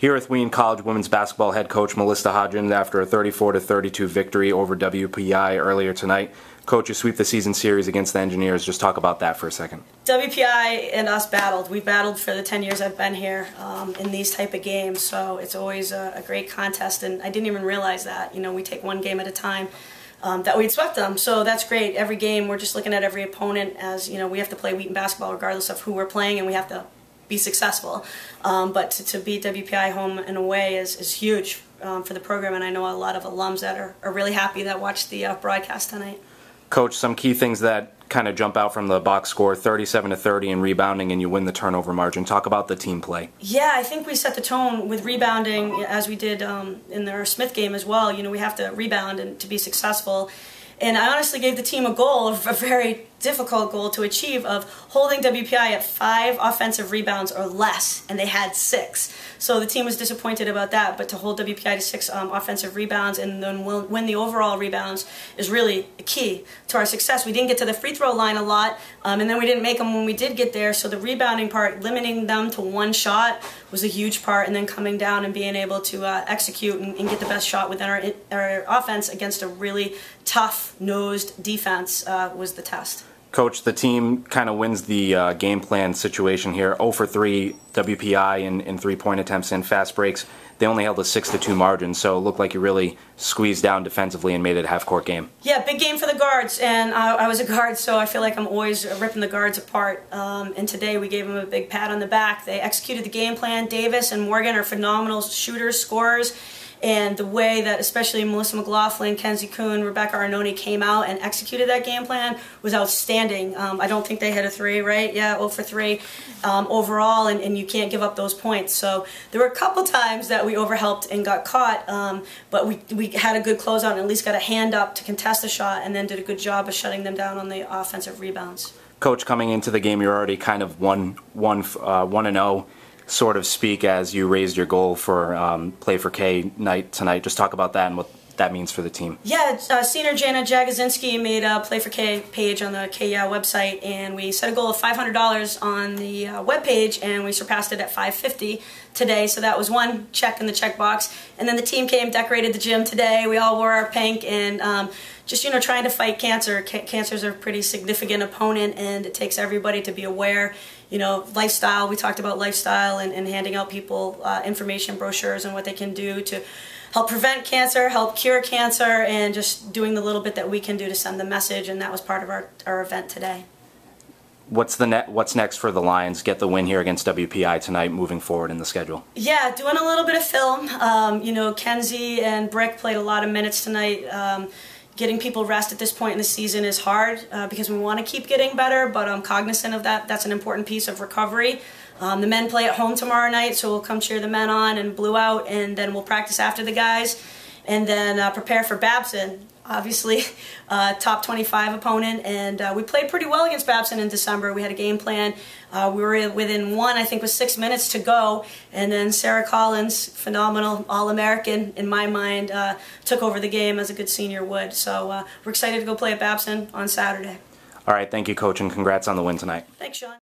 Here with Wheaton College women's basketball head coach Melissa Hodgins after a 34-32 victory over WPI earlier tonight. Coach, you sweep the season series against the Engineers. Just talk about that for a second. WPI and us battled. We battled for the 10 years I've been here in these type of games, so it's always a great contest, and I didn't even realize that. You know, we take one game at a time. That we'd swept them, so that's great. Every game, we're just looking at every opponent as, you know, we have to play Wheaton basketball regardless of who we're playing, and we have to be successful. But to beat WPI home and away is huge for the program, and I know a lot of alums that are really happy that watched the broadcast tonight. Coach, some key things that kind of jump out from the box score, 37-30 in rebounding, and you win the turnover margin. Talk about the team play. Yeah, I think we set the tone with rebounding as we did in our Smith game as well. You know, we have to rebound and to be successful. And I honestly gave the team a goal, a very difficult goal to achieve, of holding WPI at 5 offensive rebounds or less, and they had 6. So the team was disappointed about that, but to hold WPI to 6 offensive rebounds and then win the overall rebounds is really key to our success. We didn't get to the free throw line a lot, and then we didn't make them when we did get there, so the rebounding part, limiting them to one shot, was a huge part, and then coming down and being able to execute and get the best shot within our offense against a really tough-nosed defense was the test. Coach, the team kind of wins the game plan situation here. 0 for 3 WPI in three-point attempts and fast breaks. They only held a 6-2 margin, so it looked like you really squeezed down defensively and made it a half-court game. Yeah, big game for the guards, and I was a guard, so I feel like I'm always ripping the guards apart. And today we gave them a big pat on the back. They executed the game plan. Davis and Morgan are phenomenal shooters, scorers. And the way that especially Melissa McLaughlin, Kenzie Kuhn, Rebecca Arnone came out and executed that game plan was outstanding. I don't think they hit a 3, right? Yeah, 0 for 3 overall, and you can't give up those points. So there were a couple times that we overhelped and got caught, but we had a good closeout and at least got a hand up to contest the shot, and then did a good job of shutting them down on the offensive rebounds. Coach, coming into the game, you're already kind of 1-0. Sort of speak as you raised your goal for Play for K night tonight. Just talk about that and what that means for the team. Yeah, senior Jana Jagozinski made a Play for K page on the KYA website, and we set a goal of $500 on the web page, and we surpassed it at $550 today, so that was one check in the checkbox. And then the team came, decorated the gym today. We all wore our pink, and just, you know, trying to fight cancer. Cancer's a pretty significant opponent, and it takes everybody to be aware. You know, lifestyle, we talked about lifestyle and handing out people information brochures and what they can do to help prevent cancer, help cure cancer, and just doing the little bit that we can do to send the message, and that was part of our event today. What's next for the Lions? Get the win here against WPI tonight, moving forward in the schedule. Yeah, doing a little bit of film. You know, Kenzie and Brick played a lot of minutes tonight. Getting people rest at this point in the season is hard because we want to keep getting better, but I'm cognizant of that. That's an important piece of recovery. The men play at home tomorrow night, so we'll come cheer the men on and blew out, and then we'll practice after the guys, and then prepare for Babson. Obviously, top 25 opponent, and we played pretty well against Babson in December. We had a game plan. We were within 1, I think, with 6 minutes to go, and then Sarah Collins, phenomenal All-American in my mind, took over the game as a good senior would. So we're excited to go play at Babson on Saturday. All right, thank you, Coach, and congrats on the win tonight. Thanks, Sean.